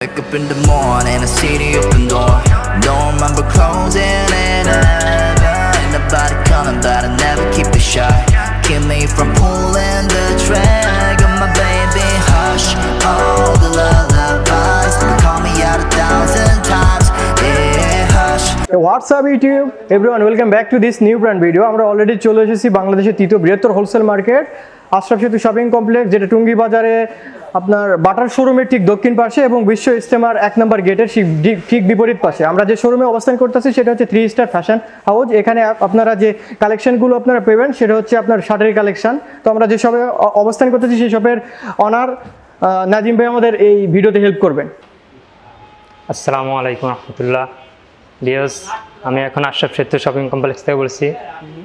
Wake up in the morning, I see the open door. Don't remember closing it ever. Ain't nobody coming, but I never keep it shy. Keep me from pulling the trigger, my baby. Hush, all the lullabies. Call me out 1,000 times. Yeah, hush. What's up YouTube? Everyone, welcome back to this new brand video. আমরা already চলে এসেছি বাংলাদেশের তৃতীয় বৃহত্তর wholesale market Ashraf সেতু shopping complex, যেটা টুঙ্গি বাজারে আপনার বাটার শোরুমের ঠিক দক্ষিণ পাশে এবং বিশ্ব ইজতেমার 1 নম্বর গেটের ঠিক বিপরীত পাশে। আমরা যে শোরুমে অবস্থান করতেছি সেটা হচ্ছে 3 স্টার ফ্যাশন হাউস। এখানে আপনারা যে কালেকশনগুলো আপনারা পাবেন সেটা হচ্ছে আপনার শার্টের কালেকশন। তো আমরা যে শপে অবস্থান করতেছি সেই শপের অনার নাজিম ভাই আমাদের এই ভিডিওতে হেল্প করবেন। আসসালামু আলাইকুম রহমতুল্লাহ ডিওস, আমি এখন আশরাফ সেতু শপিং কমপ্লেক্স থেকে বলছি।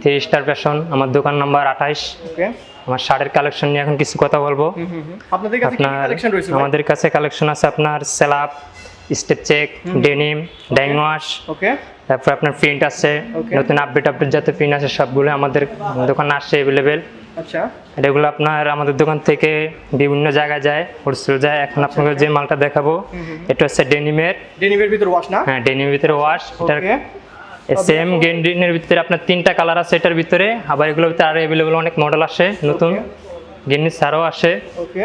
3 স্টার ফ্যাশন, আমার দোকান নাম্বার 28। ওকে, আমার শার্টের কালেকশন নিয়ে এখন কিছু কথা বলবো। আপনাদের কাছে কি কালেকশন রয়েছে? আমাদের কাছে কালেকশন আছে আপনার সেলাপ, step check, denim, dyeing wash. Okay, তারপর আপনার প্রিন্ট আছে, নতুন আপডেট যত প্রিন্ট আছে সবগুলো আমাদের দোকানে আসছে অ্যাভেলেবেল। আচ্ছা, এগুলো আপনার আমাদের দোকান থেকে বিভিন্ন জায়গায় যায়, হোলসেল যায়। এখন আপনাকে যে মালটা দেখাবো এটা হচ্ছে ডেনিমের ভিতর ওয়াশ না? হ্যাঁ, ডেনিমের ভিতরে ওয়াশ। এটার সেম গেন্ডিনের ভিতরে আপনার 3টা কালার আছে এটার ভিতরে। আবার এগুলোর ভিতরে আরো अवेलेबल অনেক মডেল আসে, নতুন গেন্ডি ছাড়াও আসে। ওকে,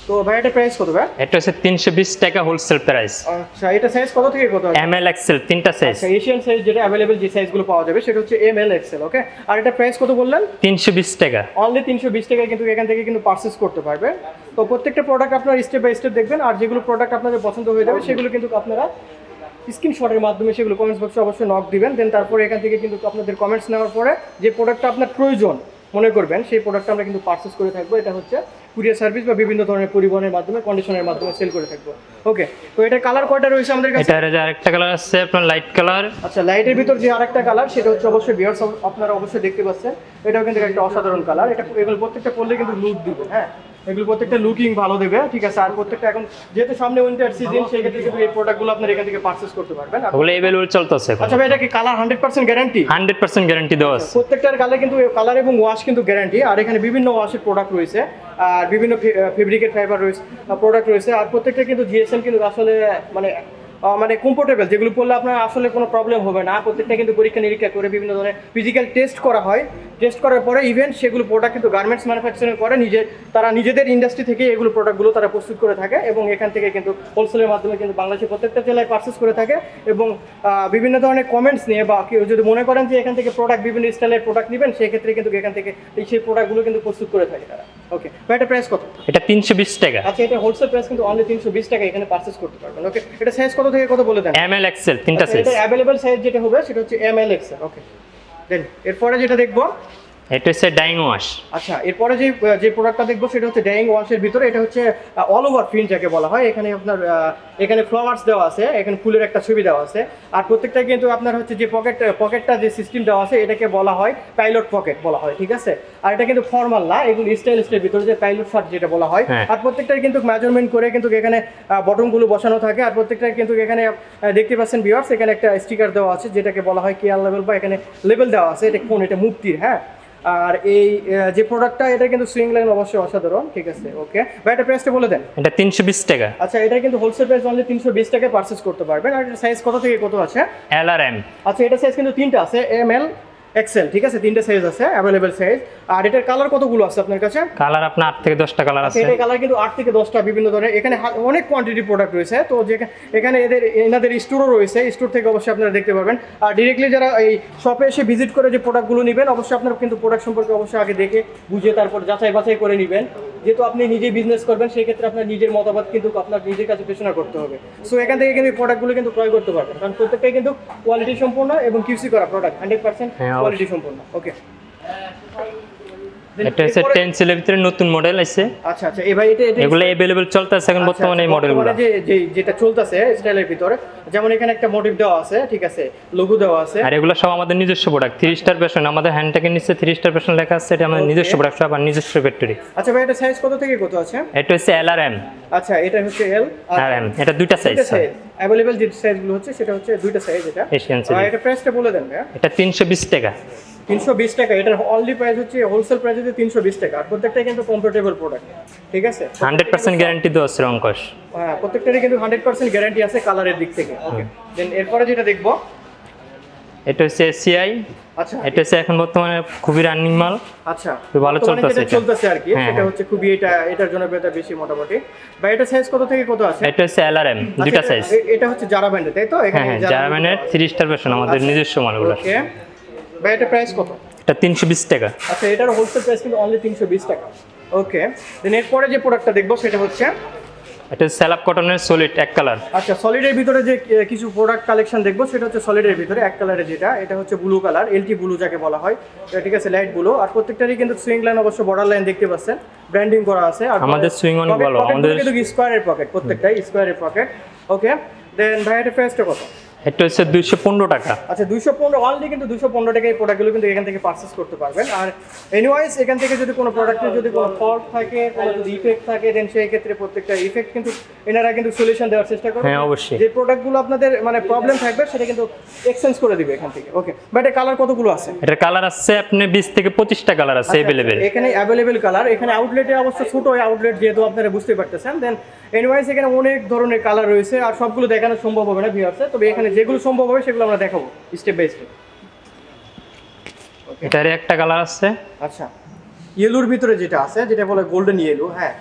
তো ভাই এটা প্রাইস কত ভাই? এটা হচ্ছে 320 টাকা হোলসেল প্রাইস। আচ্ছা, এটা সাইজ কত থেকে কত আছে? এম এল এক্সেল 3টা সাইজ। আচ্ছা, এশিয়ান সাইজ যেটা अवेलेबल যে সাইজগুলো পাওয়া যাবে সেটা হচ্ছে এম এল এক্সেল। ওকে, আর এটা প্রাইস কত বললেন? 320 টাকা। অনলি 320 টাকায় কিন্তু এখান থেকে কিন্তু পারচেজ করতে পারবেন। তো প্রত্যেকটা প্রোডাক্ট আপনারা স্টেপ বাই স্টেপ দেখবেন, আর যেগুলো প্রোডাক্ট আপনাদের পছন্দ হয়ে যাবে সেগুলো কিন্তু আপনারা স্ক্রিনশটের মাধ্যমে সেগুলো কমেন্টস বক্সে অবশ্যই নক দিবেন। দেন তারপরে এখান থেকে কিন্তু আপনাদের কমেন্টস নেওয়ার পরে যে প্রোডাক্টটা আপনার প্রয়োজন মনে করবেন সেই প্রোডাক্টটা আমরা কিন্তু পারচেজ করে থাকবো। এটা হচ্ছে কুরিয়ার সার্ভিস বা বিভিন্ন ধরনের পরিবহনের মাধ্যমে, কন্ডিশনের মাধ্যমে সেল করে থাকবো। ওকে, তো এটা কালার কয়টা রয়েছে আমাদের কাছে? এটার আরেকটা কালার আছে আপনার লাইট কালার। আচ্ছা, লাইটের ভিতর যে আরেকটা কালার সেটা হচ্ছে অবশ্যই ভিউয়ার্স আপনারা অবশ্যই দেখতে পাচ্ছেন, এটাও কিন্তু একটা অসাধারণ কালার। এটা এগুলো প্রত্যেকটা পরলে কিন্তু লুক দিবে। হ্যাঁ, এগুলো প্রত্যেকটা লুকিং ভালো দেবে, ঠিক আছে। আর প্রত্যেকটা এখন যেহেতু সামনে উইন্টার সিজন, সেই ক্ষেত্রে কিন্তু এই প্রোডাক্টগুলো আপনারা এখান থেকে পারচেজ করতে পারবেন। ওগুলো अवेलेबल চলতেছে এখন। আচ্ছা ভাই, এটা কি কালার 100% গ্যারান্টি? 100% গ্যারান্টি দেওয়া আছে। প্রত্যেকটার কালার কিন্তু কালার এবং ওয়াশ কিন্তু গ্যারান্টি। আর এখানে বিভিন্ন ওয়াশের প্রোডাক্ট রয়েছে, আর বিভিন্ন ফেব্রিকের ফাইবার রয়েছে, প্রোডাক্ট রয়েছে। আর প্রত্যেকটা কিন্তু জিএসএম কিন্তু আসলে মানে কমফোর্টেবল, যেগুলো পড়লে আপনার আসলে কোনো প্রবলেম হবে না। প্রত্যেকটা কিন্তু পরীক্ষা নিরীক্ষা করে বিভিন্ন ধরনের ফিজিক্যাল টেস্ট করা হয়। টেস্ট করার পরে ইভেন্ট সেগুলো প্রোডাক্ট কিন্তু গার্মেন্টস ম্যানুফ্যাকচারিং করে তারা নিজেদের ইন্ডাস্ট্রি থেকে এগুলো প্রোডাক্টগুলো তারা প্রস্তুত করে থাকে এবং এখান থেকে কিন্তু হোলসেলের মাধ্যমে কিন্তু বাংলাদেশের প্রত্যেকটা জেলায় পারচেস করে থাকে। এবং বিভিন্ন ধরনের কমেন্টস নিয়ে বা কেউ যদি মনে করেন যে এখান থেকে প্রোডাক্ট বিভিন্ন স্টাইলের প্রোডাক্ট নেবেন, সেক্ষেত্রে কিন্তু এখান থেকে সেই প্রোডাক্টগুলো কিন্তু প্রস্তুত করে থাকে তারা। ওকে, তো এটা প্রাইস কত? এটা 320 টাকা। আচ্ছা, এটা হোলসেল প্রাইস কিন্তু অনলি 320 টাকা এখানে পারচেস করতে পারবেন। ওকে, এটা সাইজ কত থেকে কত বলে দেন? এম এল এক্সেল 3টা সাইজ। এটা अवेलेबल সাইজ যেটা হবে সেটা হচ্ছে এম এল এক্সেল। ওকে, দেন এরপরে যেটা দেখবো এটা হচ্ছে ডাইং ওয়াশ। আচ্ছা, এরপরে যে প্রোডাক্টটা দেখবো সেটা হচ্ছে ডাইং ওয়াশের ভিতরে। এটা হচ্ছে অল ওভার প্রিন্ট যাকে বলা হয়। এখানে আপনার এখানে ফ্লাওয়ার্স দেওয়া আছে, এখানে ফুলের একটা ছবি দেওয়া আছে। আর প্রত্যেকটা কিন্তু আপনার হচ্ছে যে পকেটটা যে সিস্টেম দেওয়া আছে এটাকে বলা হয় পাইলট পকেট বলা হয়, ঠিক আছে। আর এটা কিন্তু ফর্মাল না, এগুলো স্টাইলিশের ভিতরে যে পাইলট শার্ট যেটা বলা হয়। আর প্রত্যেকটার কিন্তু মেজারমেন্ট করে কিন্তু এখানে বটনগুলো বসানো থাকে। আর প্রত্যেকটার কিন্তু এখানে দেখতে পাচ্ছেন ভিউয়ার্স, এখানে একটা স্টিকার দেওয়া আছে যেটাকে বলা হয় কেয়ার লেভেল, বা এখানে লেভেল দেওয়া আছে। এটা কোন, এটা মুক্তির। হ্যাঁ, আর এই যে প্রোডাক্টটা এটা কিন্তু সুইং লাইন অবশ্যই অসাধারণ, ঠিক আছে। ওকে ভাই, এটা প্রাইসটা বলে দেন। এটা 320 টাকা। আচ্ছা, এটা কিন্তু হোলসেল প্রাইস অনলি 320 টাকায় পারচেজ করতে পারবেন। আর এটা সাইজ কত থেকে কত আছে? এল আর এম। আচ্ছা, এটা সাইজ কিন্তু 3টা আছে, এম এল এক্সেল, ঠিক আছে। 3টা সাইজ আছে অ্যাভেলেবল সাইজ। আর এটার কালার কতগুলো আছে আপনার কাছে? কালার আপনার 8 থেকে 10টা কালার আছে। এটা কালার কিন্তু 8 থেকে 10টা বিভিন্ন ধরনের, এখানে অনেক কোয়ান্টিটি প্রোডাক্ট রয়েছে। তো এখানে এনাদের স্টোরও রয়েছে, স্টোর থেকে অবশ্যই আপনারা দেখতে পারবেন। আর ডিরেক্টলি যারা এই শপে এসে ভিজিট করে যে প্রোডাক্টগুলো নেবেন, অবশ্যই আপনারা কিন্তু প্রোডাক্ট সম্পর্কে অবশ্যই আগে দেখে বুঝে তারপর যাচাই বাছাই করে নেবেন। যেহেতু আপনি নিজেই বিজনেস করবেন, সেই ক্ষেত্রে আপনার নিজের মতামত কিন্তু আপনার নিজের কাছে পেছনা করতে হবে। সো এখান থেকে কিন্তু প্রোডাক্টগুলো কিন্তু ক্রয় করতে পারবেন, কারণ প্রত্যেকটাই কিন্তু কোয়ালিটি সম্পূর্ণ এবং কিউসি করা প্রোডাক্ট, 100% কোয়ালিটি সম্পূর্ণ। ওকে, এটা হচ্ছে টেন্সিলের ভিতরে নতুন মডেল আছে। আচ্ছা আচ্ছা, এই ভাই এটা এগুলো अवेलेबल চলতেছে এখন বর্তমানে এই মডেলগুলো। যেটা চলতেছে স্টাইলের ভিতরে, যেমন এখানে একটা মোটিভ দেওয়া আছে, ঠিক আছে, লোগো দেওয়া আছে। আর এগুলো সব আমাদের নিজস্ব প্রোডাক্ট। 3 স্টার ফ্যাশন, আমাদের হ্যান্ডটেকের নিচে 3 স্টার ফ্যাশন লেখা আছে। এটা আমাদের নিজস্ব প্রোডাক্ট, সব আর নিজস্ব ফ্যাক্টরি। আচ্ছা ভাই, এটা সাইজ কত থেকে কত আছে? এটা হচ্ছে এল আর এম। আচ্ছা, এটা হচ্ছে এল আর এম। এটা দুইটা সাইজ अवेलेबल যে সাইজগুলো হচ্ছে সেটা হচ্ছে দুইটা সাইজ। এটা এশিয়ান সাইজ। আর এটা প্রাইসটা বলে দেন ভাই। এটা 320 টাকা। 320 টাকা, এটার অনলি প্রাইস হচ্ছে হোলসেল প্রাইস হচ্ছে 320 টাকা। আর প্রত্যেকটাই কিন্তু কমফোর্টেবল প্রোডাক্ট, ঠিক আছে? 100% গ্যারান্টি দেওয়া আছে রংকশ। হ্যাঁ, প্রত্যেকটারই কিন্তু 100% গ্যারান্টি আছে কালারের দিক থেকে। ওকে, দেন এরপরে যেটা দেখবো, এটা হচ্ছে এসিআই। আচ্ছা এটা হচ্ছে এখন বর্তমানে খুবই রানিং মাল। আচ্ছা, খুব ভালো বর্তমানে চলতেছে যেটা এটা। চলতেছে আর কি, হ্যাঁ, সেটা হ্যাঁ। হচ্ছে খুবই এটার জন্য বেশি মোটামুটি। বা এটা সাইজ কত থেকে কত আছে? এটা হচ্ছে এলআরএম, দুইটা আচ্ছা, সাইজ। এটা হচ্ছে জারা ব্র্যান্ডের, তাই তো? হ্যাঁ হ্যাঁ, জার্মানের 3 স্টার ভার্সন, আমাদের নিজস্ব মালগুলো। ওকে, বা এটা প্রাইস কত? এটা 320 টাকা। আচ্ছা, এটার হোলসেল প্রাইস কিন্তু অনলি 320 টাকা। ওকে, দেন এরপরে যে প্রোডাক্টটা দেখবো সেটা হচ্ছে, এটা স্যালাপ কটনের সলিড এক কালার। আচ্ছা, সলিডের ভিতরে যে কিছু প্রোডাক্ট কালেকশন দেখবো সেটা হচ্ছে সলিডের ভিতরে এক কালারের, যেটা এটা হচ্ছে ব্লু কালার, এলটি ব্লু যাকে বলা হয়, ঠিক আছে, লাইট ব্লু। আর প্রত্যেকটারই কিন্তু সুইং লাইন, অবশ্য বর্ডার লাইন দেখতে পাচ্ছেন, ব্র্যান্ডিং করা আছে। আর আমাদের সুইং অনেক ভালো, আমাদের কিন্তু স্কোয়ারের পকেট, প্রত্যেকটাই স্কোয়ারের পকেট। ওকে, দেন ভাই এটা প্রাইসটা কত? এটা হচ্ছে 215 টাকা। আচ্ছা, 215, অনলি কিন্তু 215 টাকায় এই প্রোডাক্টগুলো কিন্তু এখান থেকে পারচেস করতে পারবেন। আর এনিওয়াইজ এখান থেকে যদি কোনো প্রোডাক্টের যদি কোনো ফল্ট থাকে, কোনো যদি ইফেক্ট থাকে, দেন সেই ক্ষেত্রে প্রত্যেকটা ইফেক্ট কিন্তু এনারা কিন্তু সলিউশন দেওয়ার চেষ্টা করবে। হ্যাঁ, অবশ্যই। যে প্রোডাক্টগুলো আপনাদের মানে প্রবলেম থাকবে সেটা কিন্তু এক্সচেঞ্জ করে দিবে এখান থেকে। ওকে, বাট এর কালার কতগুলো আছে? এটার কালার আছে আপনি 20 থেকে 25টা কালার আছে अवेलेबल। এখানে অ্যাভেলেবেল কালার, এখানে আউটলেটে অবশ্য ছোট আউটলেট, যেহেতু আপনারা বুঝতে পারতেছেন। দেন এনিওয়াইজ এখানে অনেক ধরনের কালার রয়েছে, আর সবগুলো দেখানো সম্ভব হবে না ভিউয়ার্সে, তবে এখানে যেগুলো সম্ভব হবে সেগুলো আমরা দেখাবো স্টেপ বাই স্টেপ। এটার একটা কালার আছে। আচ্ছা, ইয়েলোর ভিতরে যেটা আছে, যেটা বলে গোল্ডেন ইয়েলো। হ্যাঁ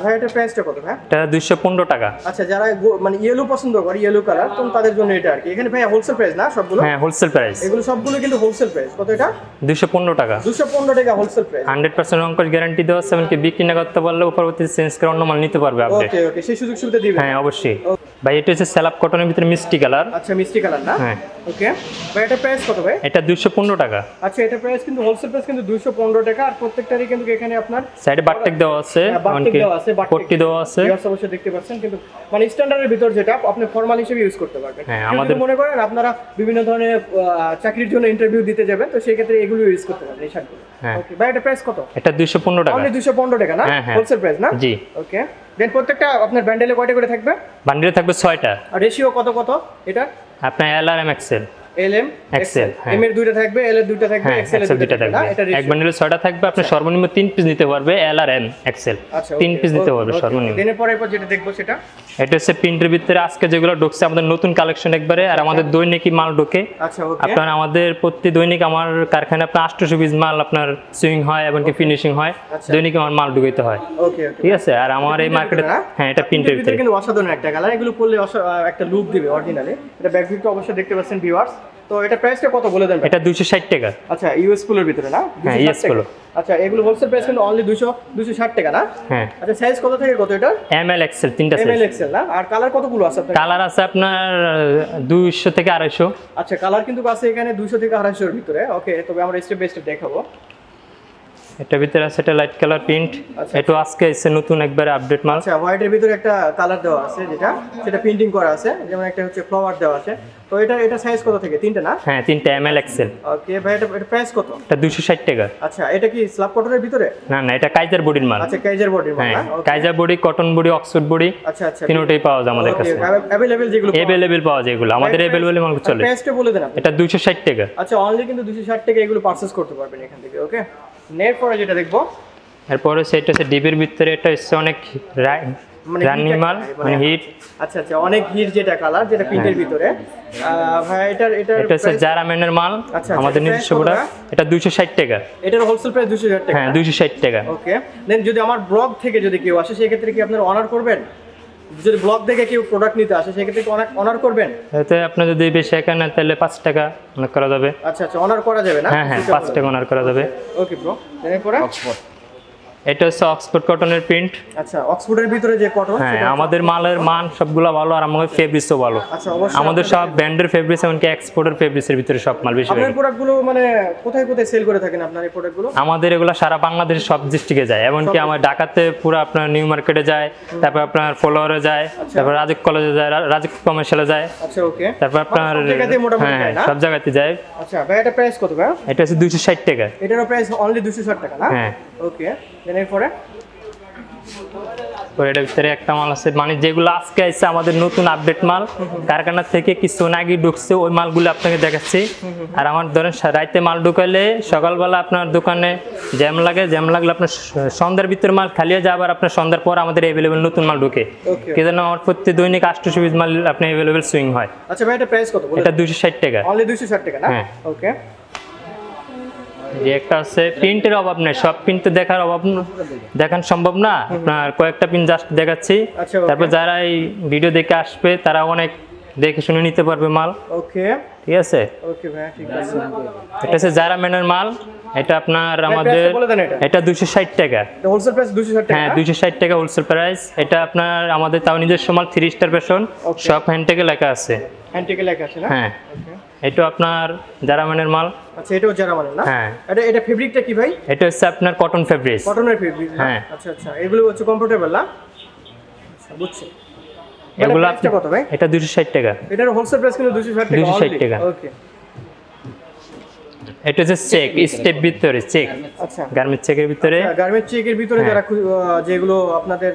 ভাই, এটার প্রাইসটা কত ভাই? এটা 215 টাকা। আচ্ছা, যারা মানে ইয়েলো পছন্দ করে, ইয়েলো কালার, তো তাদের জন্য এটা আর কি। এখানে ভাই হোলসেল প্রাইস না সবগুলো? হ্যাঁ, হোলসেল প্রাইস। এগুলো সবগুলো কিন্তু হোলসেল প্রাইস। কত এটা? 215 টাকা। 215 টাকা হোলসেল প্রাইস। 100% রংকশ গ্যারান্টি দেওয়া আছে, এমনকি বিক্রি না করতে পারলে পরবর্তীতে চেঞ্জ করে অন্য মাল নিতে পারবে আপডেট। ওকে ওকে, সেই সুযোগ সুবিধা দিবেন? হ্যাঁ, অবশ্যই। ভাই এটা হচ্ছে স্যালাপ কটনের ভিতরে মিষ্টি কালার। আচ্ছা, মিষ্টি কালার না? হ্যাঁ। ওকে, ভাই এটা প্রাইস কত ভাই? এটা 215 টাকা। আচ্ছা, এটা প্রাইস কিন্তু হোলসেল প্রাইস কিন্তু 215 টাকা। আর প্রত্যেকটারই কিন্তু এখানে আপনার সাইডে বাটটেক দেওয়া আছে, বাটটেক এমনকি দেওয়া আছে, পট্টি দেওয়া আছে। ভিউয়ার্স অবশ্যই দেখতে পাচ্ছেন, কিন্তু মানে স্ট্যান্ডার্ডের ভিতর যেটা আপনি ফর্মাল হিসেবে ইউজ করতে পারবেন। হ্যাঁ, কেউ আমাদের যদি মনে করেন আপনারা বিভিন্ন ধরনের চাকরির জন্য ইন্টারভিউ দিতে যাবেন, তো সেই ক্ষেত্রে এগুলো ইউজ করতে পারবেন, এই শার্টগুলো। হ্যাঁ। ওকে, ভাই এটা প্রাইস কত? এটা 215 টাকা। অনলি 215 টাকা না? হ্যাঁ, হ্যাঁ। হোলসেল প্রাইস না? জি। ওকে, দেন প্রত্যেকটা আপনার ব্যান্ডেলে কয়টা করে থাকবে? বান্ডিলে থাকবে 6টা। আর রেশিও কত কত এটা? আপনার এলআরএম এক্সেল। এলএম এক্সেল, হ্যাঁ। এম এর দুইটা থাকবে, এল এর দুইটা থাকবে, হ্যাঁ, এক্সেল এর এক্সেল দুইটা দুইটা থাকবে না? থাকবে। এটা এক রেশিও। বান্ডিলে 6টা থাকবে, আপনি সর্বনিম্ন 3 পিস নিতে পারবে এলআরএম এক্সেল। আচ্ছা, 3 পিস নিতে পারবে সর্বনিম্ন। দেনের পরে যেটা দেখবো সেটা, এটা হচ্ছে প্রিন্টের ভিতরে আজকে যেগুলো ঢুকছে আমাদের নতুন কালেকশন একবারে, আর আমাদের দৈনিকই মাল ঢোকে। আচ্ছা ওকে, আপনার আমাদের প্রতি দৈনিক আমার কারখানায় আপনার 800 পিস মাল আপনার সুইং হয়, এমনকি ফিনিশিং হয়। আচ্ছা। দৈনিক আমার মাল ঢুকাইতে হয়, ওকে ওকে, ঠিক আছে? আর আমার এই মার্কেটে, হ্যাঁ, এটা প্রিন্টের ভিতরে। কিন্তু অসাধারণ একটা কালার, এগুলো পরলে একটা লুক দিবে অরিজিনালি। এটা ব্যাক ভিউটা অবশ্যই দেখতে পাচ্ছেন ভিউয়ার্স। তো এটা প্রাইসটা কত বলে দেন ভাই? এটা 260 টাকা। আচ্ছা, ইউএস পোলোর ভিতরে না? হ্যাঁ, 260 ইউএস টাকা। পোলো। আচ্ছা, এগুলো হোলসেল প্রাইস কিন্তু অনলি 260 টাকা না? হ্যাঁ। আচ্ছা, সাইজ কত থেকে কত এটা? এমএল এক্সেল, তিনটা এমএল সাইজ। এক্সেল না? আর কালার কতগুলো আছে আপনার? কালার আছে আপনার 200 থেকে 250। আচ্ছা, কালার কিন্তু আছে এখানে 200 থেকে 250 এর ভিতরে। ওকে, তবে আমরা স্টেপ বাই স্টেপ দেখাবো। এটা ভিতরে আছে এটা লাইট কালার প্রিন্ট। আচ্ছা। এটা আজকে এসে নতুন একবারে আপডেট মাল। আচ্ছা, হোয়াইটের ভিতরে একটা কালার দেওয়া আছে, সেটা প্রিন্টিং করা আছে, যেমন একটা হচ্ছে ফ্লাওয়ার দেওয়া আছে। তো এটা সাইজ কত থেকে? তিনটা না? হ্যাঁ, 3টা এমএল এক্সেল। ওকে ভাই, এটা প্রাইস কত? এটা 260 টাকা। আচ্ছা, এটা কি স্ল্যাব কটনের ভিতরে? না না, এটা কাইজার বডির মাল। আচ্ছা, কাইজার বডির মাল হ্যাঁ, না? Okay. Kaiser body, cotton body, Oxford body, আচ্ছা আচ্ছা, তিনটাই পাওয়া যায় আমাদের কাছে। अवेलेबल যেগুলো अवेलेबल পাওয়া যায় এগুলো আমাদের अवेलेबल মাল চলে। প্রাইসটা বলে দেন আপনি। এটা 260 টাকা। আচ্ছা, অনলি কিন্তু 260 টাকা এগুলো পারচেজ করতে পারবেন এখান থেকে। ওকে, নেট পরে যেটা দেখবো, এরপরে সেটা হচ্ছে ডিবির ভিতরে, এটা হচ্ছে অনেক রানিং heat মাল, একটা, মানে হিট। আচ্ছা আচ্ছা, অনেক হিট যেটা কালার, যেটা প্রিন্টের ভিতরে। ভাই এটা এটা হচ্ছে জারামেনের মাল, আচ্ছা, আমাদের এটা নিজস্ব price কত প্রোডাক্ট। এটা 260 টাকা। এটার হোলসেল প্রাইস 260 টাকা? হ্যাঁ, 260 টাকা। ওকে, দেন যদি আমার ব্লগ থেকে যদি কেউ আসে সেই ক্ষেত্রে কি আপনারা অনার করবেন? যদি ব্লগ থেকে কেউ প্রোডাক্ট নিতে আসে সেই ক্ষেত্রে কি অনার করবেন? এতে আপনি যদি বেশি একা নেন তাহলে 5 টাকা অনার করা যাবে। আচ্ছা আচ্ছা, অনার করা যাবে না? হ্যাঁ হ্যাঁ, 5 টাকা অনার করা যাবে। ওকে ব্রো, এরপরে এটা হচ্ছে অক্সফোর্ড কটনের প্রিন্ট। আচ্ছা, অক্সফোর্ডের ভিতরে যে কটন, হ্যাঁ, আমাদের মালের মান সবগুলো ভালো, আর আমাদের ফেব্রিক্সও ভালো। আচ্ছা, অবশ্যই আমাদের সব ব্র্যান্ডের ফেব্রিক্স, এমনকি এক্সপোর্টের ফেব্রিক্সের ভিতরে সব মাল বেশি। আপনার প্রোডাক্টগুলো মানে কোথায় কোথায় সেল করে থাকেন আপনার এই প্রোডাক্টগুলো? আমাদের এগুলো সারা বাংলাদেশের সব ডিস্ট্রিক্টে যায়, এমনকি আমার ঢাকাতে পুরো আপনার নিউ মার্কেটে যায়, তারপর আপনার ফলোয়ারে যায়, তারপর রাজক কলেজে যায়, রাজক কমার্শিয়ালে যায়। আচ্ছা ওকে, তারপর আপনার সব জায়গাতেই মোটামুটি হ্যাঁ যায় না? সব জায়গাতে যায়। আচ্ছা ভাই, এটা প্রাইস কত ভাই? এটা হচ্ছে 260 টাকা। এটারও প্রাইস অনলি 260 টাকা না? হ্যাঁ। ওকে, দেন এরপরে তারপর এটার ভিতরে একটা মাল আছে, মানে যেগুলো আজকে আছে আমাদের নতুন আপডেট মাল, কারখানা থেকে কিছুক্ষণ আগে ঢুকছে, ওই মালগুলো আপনাকে দেখাচ্ছি। আর আমার ধরেন রাইতে মাল ঢুকাইলে সকালবেলা আপনার দোকানে জ্যাম লাগলে আপনার সন্ধ্যার ভিতরে মাল খালি হয়ে যায়, আবার আপনার সন্ধ্যার পর আমাদের অ্যাভেলেবেল নতুন মাল ঢুকে। Okay. কি জন্য আমার প্রতি দৈনিক 800 পিস মাল আপনি অ্যাভেলেবেল সুইং হয়। আচ্ছা ভাই, এটা প্রাইস কত? এটা 260 টাকা। অনলি 260 টাকা না? হ্যাঁ। ওকে। যে একটা আছে প্রিন্টের অভাব নেই, সব প্রিন্ট তো দেখার অভাব দেখান সম্ভব না, আপনার কয়েকটা প্রিন্ট জাস্ট দেখাচ্ছি। আচ্ছা, okay. তারপর যারা এই ভিডিও দেখে আসবে তারা অনেক দেখে শুনে নিতে পারবে মাল। ওকে ঠিক আছে, ওকে ভাই, ঠিক আছে। এটা হচ্ছে যারা ম্যানের মাল, এটা আপনার ভাই, আমাদের price টা বলে দেন এটা। এটা 260 টাকা। এটা হোলসেল প্রাইস 260 টাকা? হ্যাঁ 260 টাকা হোলসেল প্রাইস। এটা আপনার আমাদের তাও নিজস্ব মাল 3 স্টার ফ্যাশন, Okay. সব হ্যান্ড থেকে লেখা আছে। হ্যান্ড থেকে লেখা আছে না? হ্যাঁ, ওকে। এটা আপনার যারা ম্যানের মাল। আচ্ছা, এটাও যারা মানে না? হ্যাঁ। এটা ফেব্রিকটা কি ভাই? এটা হচ্ছে আপনার কটন ফেব্রিক্স। কটনের ফেব্রিক? হ্যাঁ। আচ্ছা আচ্ছা, এগুলো হচ্ছে কমফোর্টেবল না? আচ্ছা, বুঝছি। এগুলো প্রাইসটা কত ভাই? এটা 260 টাকা। এটার হোলসেল প্রাইস কিন্তু 260 টাকা। 260 টাকা। ওকে। এটা হচ্ছে চেক স্টেপ ভিতরে চেক, আচ্ছা, গার্মেন্টস চেকের ভিতরে। গার্মেন্ট চেকের ভিতরে হ্যাঁ। যারা যেগুলো আপনাদের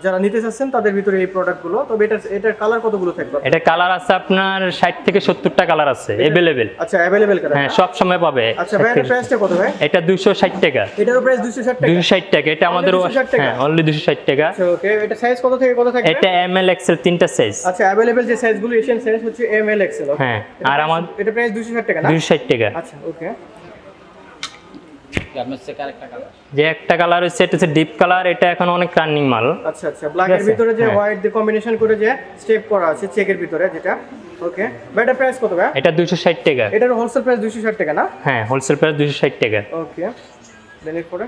যারা নিতে চাচ্ছেন তাদের ভিতরে এই প্রোডাক্টগুলো। তবে এটার কালার কতগুলো থাকবে? এটা কালার আছে আপনার 60 থেকে 70টা কালার আছে अवेलेबल। আচ্ছা, अवेलेबल কালার। হ্যাঁ, সব সময় পাবে। আচ্ছা ভাই, এর প্রাইসটা কত ভাই? এটা 260 টাকা। এটারও প্রাইস 260 টাকা? 260 টাকা। এটা আমাদের 260 টাকা? হ্যাঁ অনলি 260 টাকা। আচ্ছা, ওকে। এটা সাইজ কত থেকে কত থাকবে? এটা এমএল এক্সেল তিনটা সাইজ। আচ্ছা, अवेलेबल যে সাইজগুলো এশিয়ান সাইজ হচ্ছে এম এল এক্সেল। হ্যাঁ, আর আমার এটা প্রাইস 260 টাকা না? 260 টাকা। আচ্ছা, ওকে। যে একটা কালার হচ্ছে এটা হচ্ছে ডিপ কালার, এটা এখন অনেক রানিং মাল। আচ্ছা আচ্ছা, ব্ল্যাকের ভিতরে যে হ্যাঁ। হোয়াইট দিয়ে কম্বিনেশন করে যে স্টেপ করা আছে চেকের ভিতরে যেটা। ওকে ভাই, এটা প্রাইস কত ভাই? এটা 260 টাকা। এটার হোলসেল প্রাইস 260 টাকা না? হ্যাঁ, হোলসেল প্রাইস 260 টাকা। ওকে, দেন এরপরে।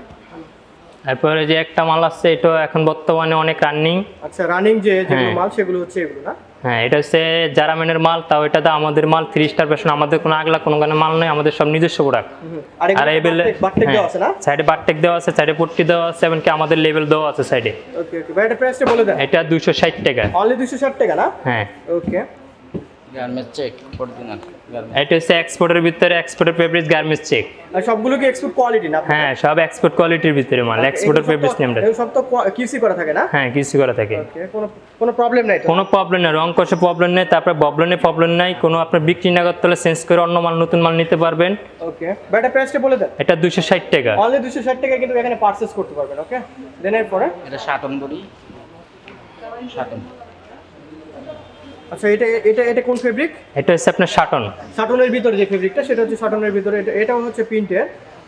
তারপরে যে একটা মাল আছে, এটা এখন বর্তমানে অনেক রানিং। আচ্ছা, রানিং যেগুলো হ্যাঁ। মাল সেগুলো হচ্ছে এগুলো না? হ্যাঁ, এটা হচ্ছে যারা ম্যানের মাল, তাও এটা তো আমাদের মাল 3 স্টার ফ্যাশন, আমাদের কোনো আগলা কোনো গানে মাল নেই, আমাদের সব নিজস্ব প্রোডাক্ট। আর এগুলো বাটটেক দেওয়া আছে না? সাইডে বাটটেক দেওয়া আছে, সাইডে পট্টি দেওয়া আছে, এমনকি আমাদের লেভেল দেওয়া আছে সাইডে। ওকে ওকে ভাই, এটা প্রাইসটা বলে দেন। এটা 260 টাকা। অনলি 260 টাকা না? হ্যাঁ, okay. Garments check original garments. এটা হচ্ছে এক্সপোর্টের ভিতরে, এক্সপোর্টের ফেব্রিক্স গার্মেন্টস চেক। আর সবগুলো কি এক্সপোর্ট কোয়ালিটি না? হ্যাঁ, সব এক্সপোর্ট কোয়ালিটির ভিতরে মাল, এক্সপোর্টের ফেব্রিক্স নেমটা। এগুলো সব তো কিউসি করা থাকে না? হ্যাঁ, কিছু করা থাকে। ওকে, কোনো প্রবলেম নাই তো? কোনো প্রবলেম নেই, রং কষে প্রবলেম নেই, তারপরে প্রবলেম নাই কোনো। আপনার বিক্রি না করতে হলে চেঞ্জ করে অন্য মাল নতুন মাল নিতে পারবেন। ওকে ভাই, এটা প্রাইসটা বলে দেন। এটা 260 টাকা। অনলি 260 টাকা কিন্তু এখানে পারচেজ করতে পারবেন। ওকে, দেন এরপরে। এটা শাটন বডি শাটন। আচ্ছা, এটা এটা এটা কোন ফেব্রিক? এটা হচ্ছে আপনার শাটন। শাটনের ভিতরে যে ফেব্রিকটা সেটা হচ্ছে শাটনের ভিতরে। এটাও হচ্ছে প্রিন্টের,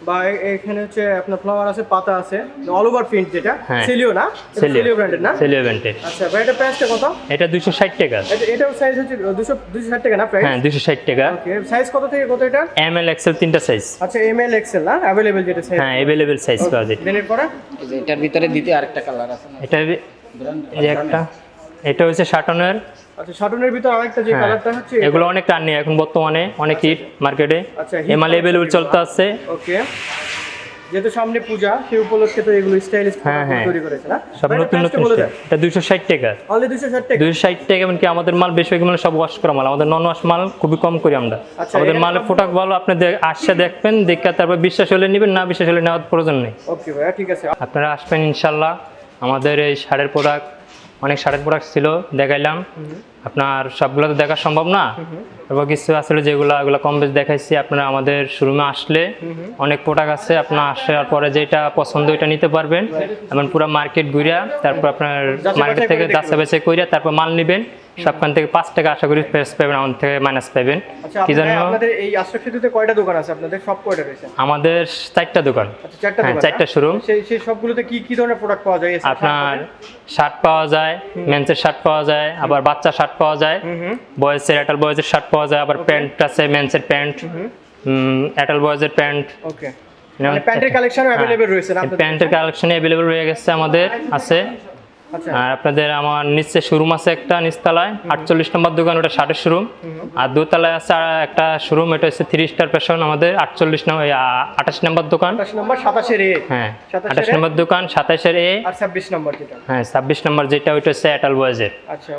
বা এখানে হচ্ছে আপনার ফ্লাওয়ার আছে, পাতা আছে, অল ওভার প্রিন্ট যেটা। হ্যাঁ। সেলিও না? সেলিও ব্র্যান্ডের না? সেলিও ব্র্যান্ডের। আচ্ছা ভাই, এটা প্রাইসটা কত? এটা 260 টাকা। এটাও সাইজ হচ্ছে 260 টাকা না প্রাইস? হ্যাঁ, 260 টাকা। ওকে, সাইজ কত থেকে কত এটা? এমএল এক্সেল তিনটা সাইজ। আচ্ছা, এম এল এক্সেল না? अवेलेबल যেটা সাইজ। হ্যাঁ, अवेलेबल সাইজ পাওয়া যায়। দেন এরপরে। এই যে এটার ভিতরে দ্বিতীয় আরেকটা কালার আছে না? এটা এই যে একটা, এটা হচ্ছে শাটনের। আচ্ছা, শাটনের ভিতর আরেকটা যে হ্যাঁ, কালারটা হচ্ছে এগুলো অনেক রানিং এখন বর্তমানে, অনেক হিট মার্কেটে। আচ্ছা, এমএল अवेलेबल চলতে আছে। ওকে, যেহেতু সামনে পূজা সেই উপলক্ষে তো এগুলো স্টাইলিশ হ্যাঁ, হ্যাঁ। তৈরি করেছে না? সব নতুন নতুন স্টাইল। এটা 260 টাকা। অনলি 260 টাকা? 260 টাকা। এমনকি আমাদের মাল বেশিরভাগ মাল সব ওয়াশ করা মাল, আমাদের নন ওয়াশ মাল খুবই কম করি আমরা। আচ্ছা, আমাদের এটা মালের প্রোডাক্ট ভালো, আপনি আসছে দেখবেন, দেখে তারপর বিশ্বাস হলে নেবেন, না বিশ্বাস হলে নেওয়ার প্রয়োজন নেই। ওকে ভাইয়া, ঠিক আছে। আপনারা আসবেন ইনশাল্লাহ। আমাদের এই শাড়ির প্রোডাক্ট, অনেক শাড়ির প্রোডাক্ট ছিল, দেখাইলাম। আপনার সবগুলো তো দেখা সম্ভব না, তারপর কিছু আসলে যেগুলো এগুলো কম বেশ দেখাইছি। আপনারা আমাদের শোরুমে আসলে অনেক প্রোডাক্ট আছে, আপনার আসার পরে যেটা পছন্দ ওইটা নিতে পারবেন। এমন পুরো মার্কেট ঘুরিয়া, তারপর আপনার মার্কেট থেকে যাচাই বাছাই করিয়া তারপর মাল নেবেন। সবখান থেকে 5 টাকা আশা করি ফ্রেশ পাবেন, আমাদের থেকে মাইনাস পাবেন। আচ্ছা, কি জন্য? আপনাদের এই আশরাফ সেতুতে কয়টা দোকান আছে? আপনাদের সব কয়টা রয়েছে? আমাদের 4টা দোকান। আচ্ছা, 4টা হ্যাঁ, দোকান। 4টা শোরুম। সেই সবগুলোতে কি ধরনের প্রোডাক্ট পাওয়া যায়? আপনার শার্ট পাওয়া যায়, মেন্সের শার্ট পাওয়া যায়, আবার বাচ্চা শার্ট পাওয়া যায়, বয়েজের অ্যাডাল্ট বয়েজের শার্ট পাওয়া যায়, আবার প্যান্ট আছে, মেন্সের প্যান্ট, অ্যাডাল্ট বয়েজের প্যান্ট। ওকে, মানে প্যান্টের কালেকশনও अवेलेबल রয়েছে না আপনাদের? প্যান্টের কালেকশন अवेलेबल রয়ে গেছে আমাদের আছে। আচ্ছা, আর আপনাদের আমার নিচে শোরুম আছে একটা, নিচতলায় 48 নম্বর দোকান, ওটা শার্টের শোরুম। আর দোতলায় আছে একটা শোরুম, এটা হচ্ছে 3 স্টার ফ্যাশন, আমাদের 28 নম্বর দোকান। 28 নম্বর, 27 এ। হ্যাঁ, 27 28 নম্বর দোকান, 27 এ। আর 26 নম্বর যেটা। হ্যাঁ, 26 নম্বর যেটা, ওইটা হচ্ছে অ্যাডাল্ট বয়েজের। আচ্ছা।